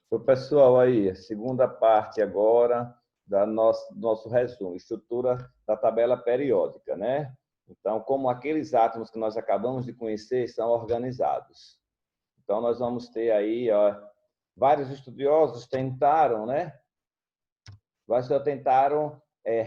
Então, pessoal, aí, a segunda parte agora do nosso resumo, estrutura da tabela periódica, né? Então, como aqueles átomos que nós acabamos de conhecer são organizados. Então, nós vamos ter aí, ó, vários estudiosos tentaram, né?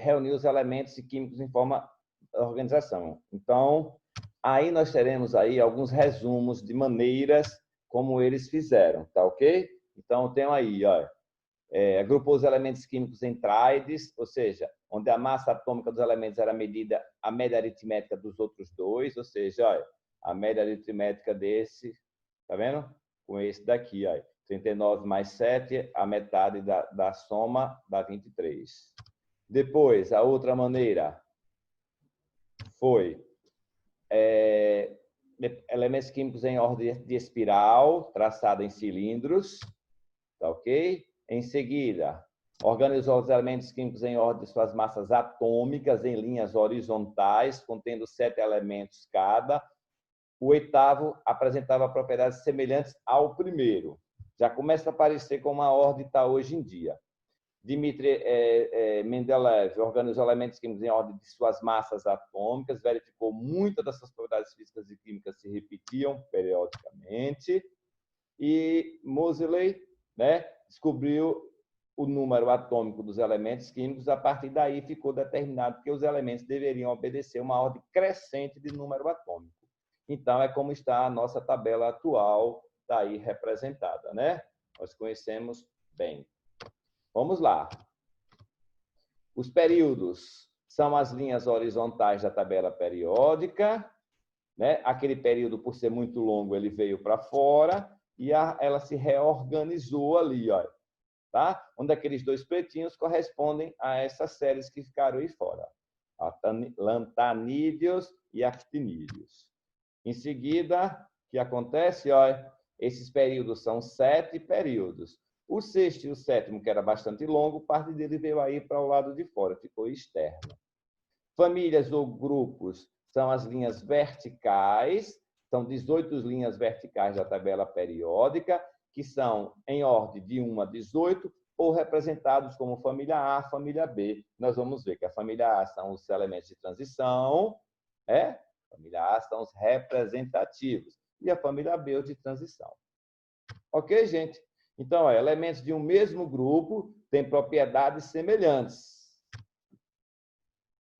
Reunir os elementos químicos em forma de organização. Então, aí nós teremos aí alguns resumos de maneiras como eles fizeram, tá ok? Então, tem aí, ó, agrupou os elementos químicos em tríades, ou seja, onde a massa atômica dos elementos era medida a média aritmética dos outros dois, ou seja, ó, a média aritmética desse, tá vendo? Com esse daqui, ó, 39 mais 7, a metade da soma dá 23. Depois, a outra maneira foi elementos químicos em ordem de espiral, traçada em cilindros, tá ok? Em seguida, organizou os elementos químicos em ordem de suas massas atômicas em linhas horizontais, contendo 7 elementos cada. O oitavo apresentava propriedades semelhantes ao primeiro. Já começa a aparecer como a ordem está hoje em dia. Dmitry Mendeleev organizou elementos químicos em ordem de suas massas atômicas, verificou muitas dessas propriedades físicas e químicas se repetiam periodicamente. E Moseley, né, descobriu o número atômico dos elementos químicos. A partir daí ficou determinado que os elementos deveriam obedecer uma ordem crescente de número atômico. Então, é como está a nossa tabela atual, daí representada, né? Nós conhecemos bem. Vamos lá. Os períodos são as linhas horizontais da tabela periódica, né? Aquele período, por ser muito longo, ele veio para fora e ela se reorganizou ali, ó, tá? Onde aqueles dois pretinhos correspondem a essas séries que ficaram aí fora, lantanídeos e actinídeos. Em seguida, o que acontece? Ó, esses períodos são 7 períodos. O sexto e o sétimo, que era bastante longo, parte dele veio aí para o lado de fora, ficou externo. Famílias ou grupos são as linhas verticais, são 18 linhas verticais da tabela periódica, que são em ordem de 1 a 18, ou representados como família A, família B. Nós vamos ver que a família A são os elementos de transição, família A são os representativos, e a família B os de transição. Ok, gente? Então, ó, elementos de um mesmo grupo têm propriedades semelhantes.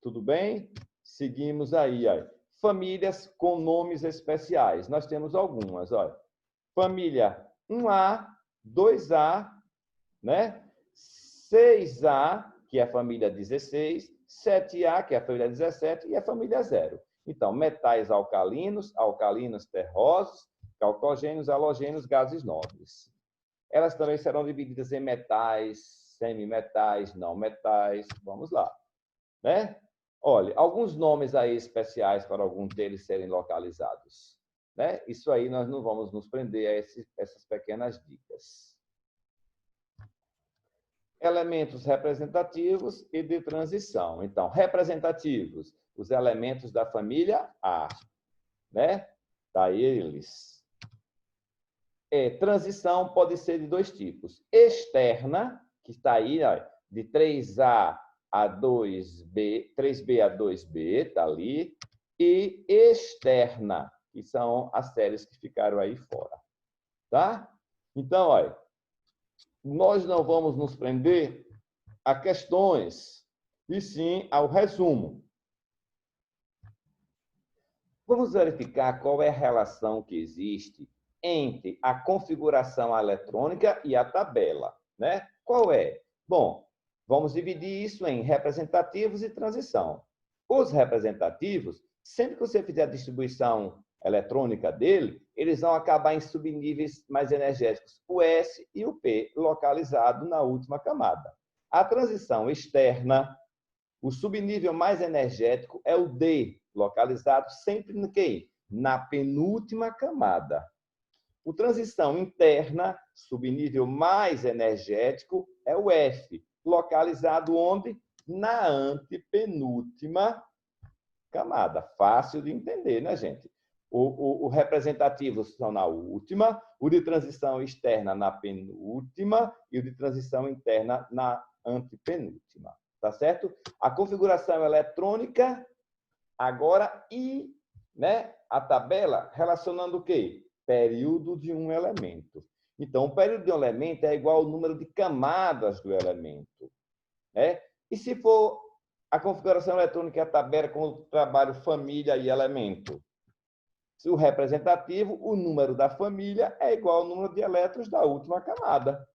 Tudo bem? Seguimos aí, ó. Famílias com nomes especiais. Nós temos algumas, ó. Família 1A, 2A, né? 6A, que é a família 16, 7A, que é a família 17, e a família 0. Então, metais alcalinos, alcalinos terrosos, calcogênios, halogênios, gases nobres. Elas também serão divididas em metais, semimetais, não metais. Vamos lá, né? Olha, alguns nomes aí especiais para alguns deles serem localizados, né? Isso aí nós não vamos nos prender a essas pequenas dicas. Elementos representativos e de transição. Então, representativos, os elementos da família A, né? Daí eles. Transição pode ser de dois tipos. Externa, que está aí, ó, de 3A a 2B, 3B a 2B, está ali. E externa, que são as séries que ficaram aí fora. Tá? Então, olha, nós não vamos nos prender a questões, e sim ao resumo. Vamos verificar qual é a relação que existe entre a configuração eletrônica e a tabela, né? Qual é? Bom, vamos dividir isso em representativos e transição. Os representativos, sempre que você fizer a distribuição eletrônica dele, eles vão acabar em subníveis mais energéticos, o S e o P, localizado na última camada. A transição externa, o subnível mais energético é o D, localizado sempre no quê? Na penúltima camada. O transição interna, subnível mais energético, é o F, localizado onde? Na antepenúltima camada. Fácil de entender, né, gente? O representativo são na última, o de transição externa na penúltima e o de transição interna na antepenúltima. Tá certo? A configuração eletrônica agora e, né, a tabela relacionando o quê? Período de um elemento. Então, o período de um elemento é igual ao número de camadas do elemento. Né? E se for a configuração eletrônica e a tabela com o trabalho família e elemento? Se o representativo, o número da família é igual ao número de elétrons da última camada.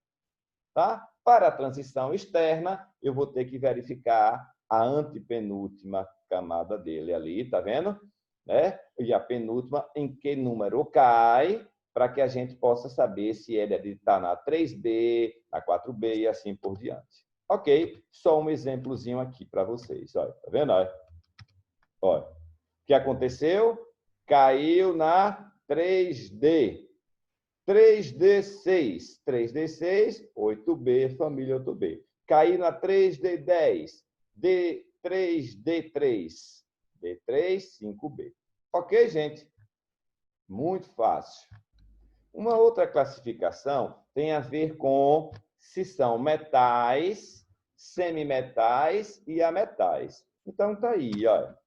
Tá? Para a transição externa, eu vou ter que verificar a antepenúltima camada dele ali, tá vendo? Né? E a penúltima, em que número cai, para que a gente possa saber se ele está na 3B, na 4B e assim por diante. Ok, só um exemplozinho aqui para vocês. Olha, tá vendo? Olha. Olha. O que aconteceu? Caiu na 3D. 3D6. 3D6, 8B, família 8B. Caiu na 3D10. 3D3. D3, 5B. Ok, gente? Muito fácil. Uma outra classificação tem a ver com se são metais, semimetais e ametais. Então, está aí, olha.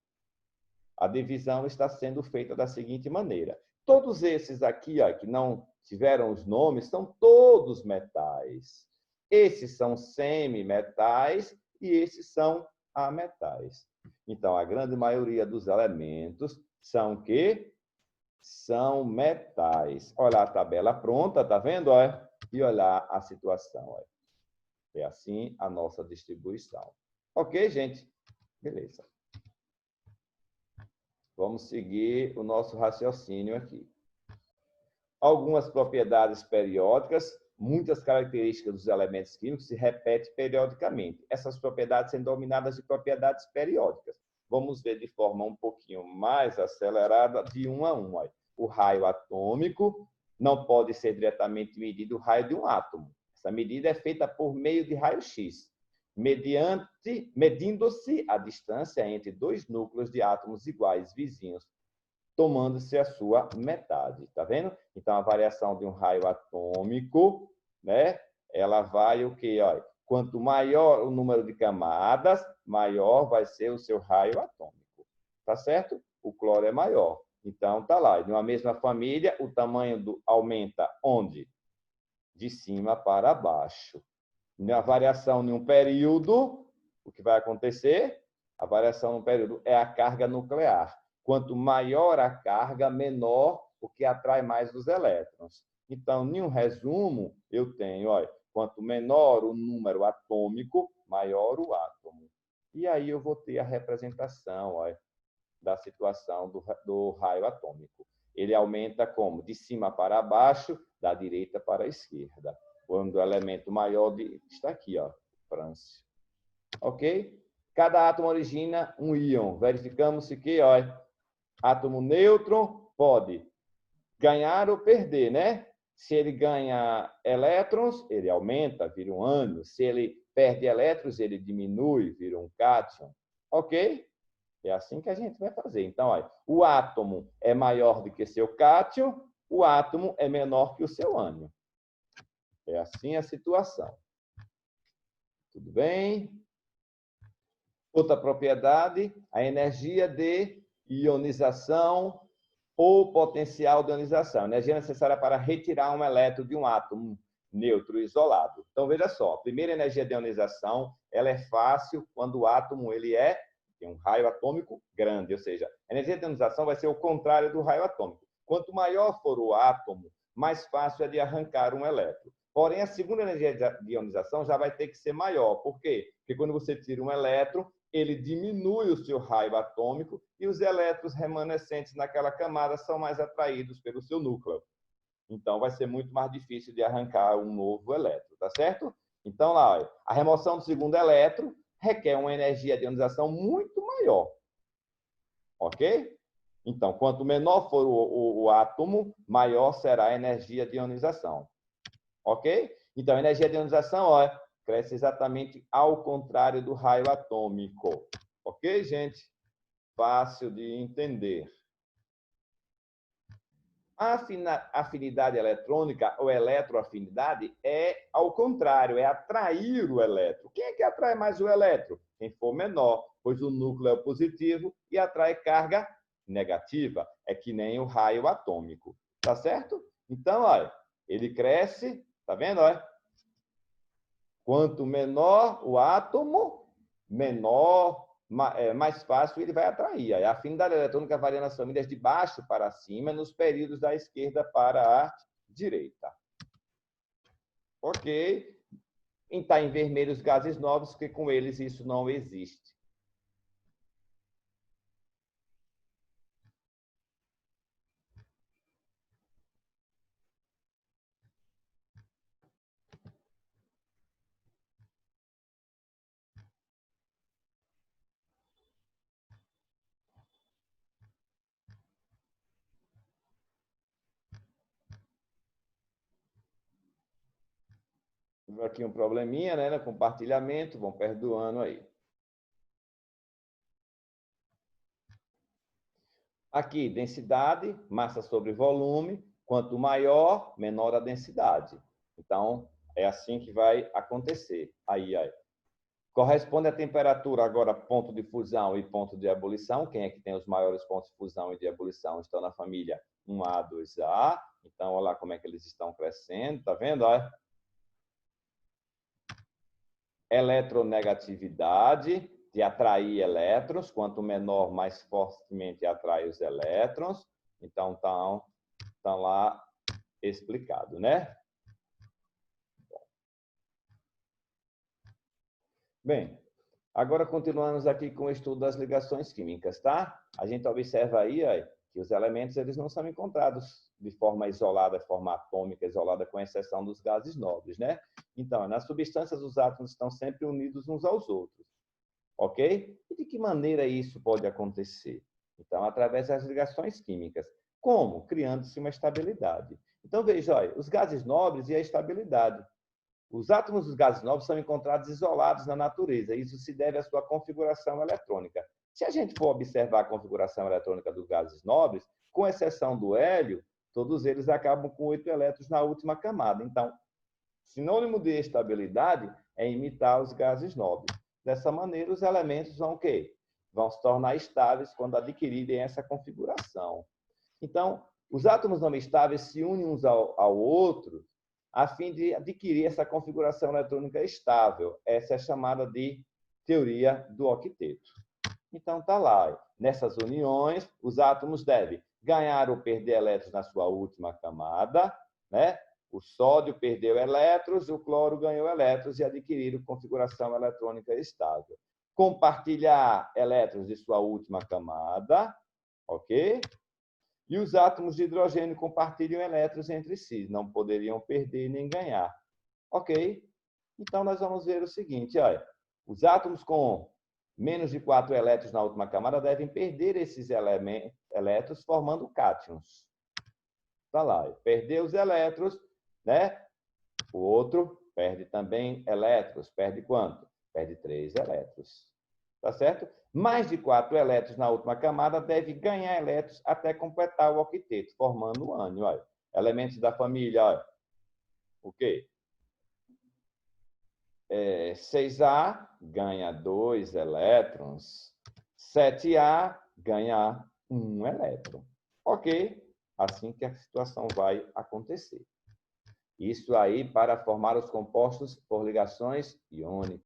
A divisão está sendo feita da seguinte maneira. Todos esses aqui, ó, que não tiveram os nomes, são todos metais. Esses são semimetais e esses são ametais. Então, a grande maioria dos elementos são o quê? São metais. Olha a tabela pronta, tá vendo? Olha, e olhar a situação. Olha. É assim a nossa distribuição. Ok, gente? Beleza. Vamos seguir o nosso raciocínio aqui. Algumas propriedades periódicas, muitas características dos elementos químicos se repetem periodicamente. Essas propriedades são denominadas de propriedades periódicas. Vamos ver de forma um pouquinho mais acelerada, de um a um. O raio atômico não pode ser diretamente medido o raio de um átomo. Essa medida é feita por meio de raio-x, medindo-se a distância entre dois núcleos de átomos iguais vizinhos, tomando-se a sua metade. Tá vendo? Então, a variação de um raio atômico, né? Ela vai o quê? Olha, quanto maior o número de camadas, maior vai ser o seu raio atômico. Tá certo? O cloro é maior. Então, tá lá. De uma mesma família, o tamanho aumenta onde? De cima para baixo. Na variação em um período, o que vai acontecer? A variação no período é a carga nuclear. Quanto maior a carga, menor o que atrai mais os elétrons. Então, em um resumo, eu tenho, olha, quanto menor o número atômico, maior o átomo. E aí eu vou ter a representação, olha, da situação do raio atômico. Ele aumenta como? De cima para baixo, da direita para a esquerda. Quando o elemento maior está aqui, ó, frâncio. Ok? Cada átomo origina um íon. Verificamos que, ó, átomo nêutron pode ganhar ou perder, né? Se ele ganha elétrons, ele aumenta, vira um ânion. Se ele perde elétrons, ele diminui, vira um cátion. Ok? É assim que a gente vai fazer. Então, olha, o átomo é maior do que seu cátion, o átomo é menor que o seu ânion. É assim a situação. Tudo bem? Outra propriedade, a energia de ionização ou potencial de ionização. Energia necessária para retirar um elétron de um átomo neutro isolado. Então, veja só, a primeira energia de ionização, ela é fácil quando o átomo tem um raio atômico grande, ou seja, a energia de ionização vai ser o contrário do raio atômico. Quanto maior for o átomo, mais fácil é de arrancar um elétron. Porém, a segunda energia de ionização já vai ter que ser maior. Por quê? Porque quando você tira um elétron, ele diminui o seu raio atômico e os elétrons remanescentes naquela camada são mais atraídos pelo seu núcleo. Então, vai ser muito mais difícil de arrancar um novo elétron, tá certo? Então, lá, ó, a remoção do segundo elétron requer uma energia de ionização muito maior. Ok? Então, quanto menor for o átomo, maior será a energia de ionização. Ok? Então, a energia de ionização, ó, cresce exatamente ao contrário do raio atômico. Ok, gente? Fácil de entender. A afinidade eletrônica ou eletroafinidade é ao contrário, é atrair o elétron. Quem é que atrai mais o elétron? Quem for menor, pois o núcleo é positivo e atrai carga negativa. É que nem o raio atômico. Tá certo? Então, olha, ele cresce, tá vendo? Olha? Quanto menor o átomo, menor, mais fácil ele vai atrair. A afinidade eletrônica varia nas famílias de baixo para cima, nos períodos da esquerda para a direita. Ok? Está em vermelho os gases nobres, porque com eles isso não existe. Aqui um probleminha, né? Compartilhamento, vão perdoando aí. Aqui, densidade, massa sobre volume. Quanto maior, menor a densidade. Então, é assim que vai acontecer. Aí. Corresponde à temperatura, agora, ponto de fusão e ponto de ebulição. Quem é que tem os maiores pontos de fusão e de ebulição? Estão na família 1A, 2A. Então, olha lá como é que eles estão crescendo. Tá vendo? Olha. Eletronegatividade, de atrair elétrons. Quanto menor, mais fortemente atrai os elétrons. Então, estão lá explicado, né? Bem, agora continuamos aqui com o estudo das ligações químicas, tá? A gente observa aí que os elementos eles não são encontrados de forma isolada, de forma atômica isolada, com exceção dos gases nobres, né? Então, nas substâncias, os átomos estão sempre unidos uns aos outros, ok? E de que maneira isso pode acontecer? Então, através das ligações químicas. Como? Criando-se uma estabilidade. Então, veja, olha, os gases nobres e a estabilidade. Os átomos dos gases nobres são encontrados isolados na natureza. Isso se deve à sua configuração eletrônica. Se a gente for observar a configuração eletrônica dos gases nobres, com exceção do hélio, todos eles acabam com 8 elétrons na última camada. Então, sinônimo de estabilidade é imitar os gases nobres. Dessa maneira, os elementos vão o quê? Vão se tornar estáveis quando adquirirem essa configuração. Então, os átomos não estáveis se unem uns ao outro a fim de adquirir essa configuração eletrônica estável. Essa é chamada de teoria do octeto. Então, está lá. Nessas uniões, os átomos devem ganhar ou perder elétrons na sua última camada, né? O sódio perdeu elétrons, o cloro ganhou elétrons e adquiriram configuração eletrônica estável. Compartilhar elétrons de sua última camada, ok? E os átomos de hidrogênio compartilham elétrons entre si, não poderiam perder nem ganhar. Ok? Então, nós vamos ver o seguinte, olha, os átomos com menos de 4 elétrons na última camada devem perder esses elétrons formando cátions. Está lá, perder os elétrons, né? O outro perde também elétrons. Perde quanto? Perde 3 elétrons. Tá certo? Mais de 4 elétrons na última camada deve ganhar elétrons até completar o octeto, formando o ânion. Olha. Elementos da família, olha. O quê? 6A ganha 2 elétrons. 7A ganha 1 elétron. Ok? Assim que a situação vai acontecer. Isso aí para formar os compostos por ligações iônicas.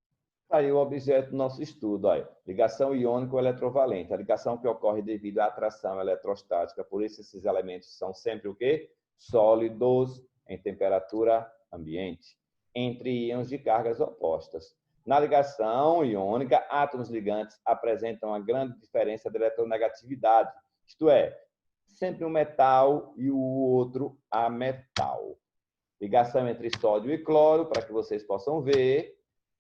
Aí o objeto do nosso estudo, olha, ligação iônico-eletrovalente, a ligação que ocorre devido à atração eletrostática, por isso esses elementos são sempre o quê? Sólidos em temperatura ambiente, entre íons de cargas opostas. Na ligação iônica, átomos ligantes apresentam uma grande diferença de eletronegatividade, isto é, sempre um metal e o outro ametal. Ligação entre sódio e cloro, para que vocês possam ver.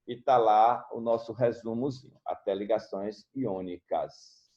E está lá o nosso resumozinho, até ligações iônicas.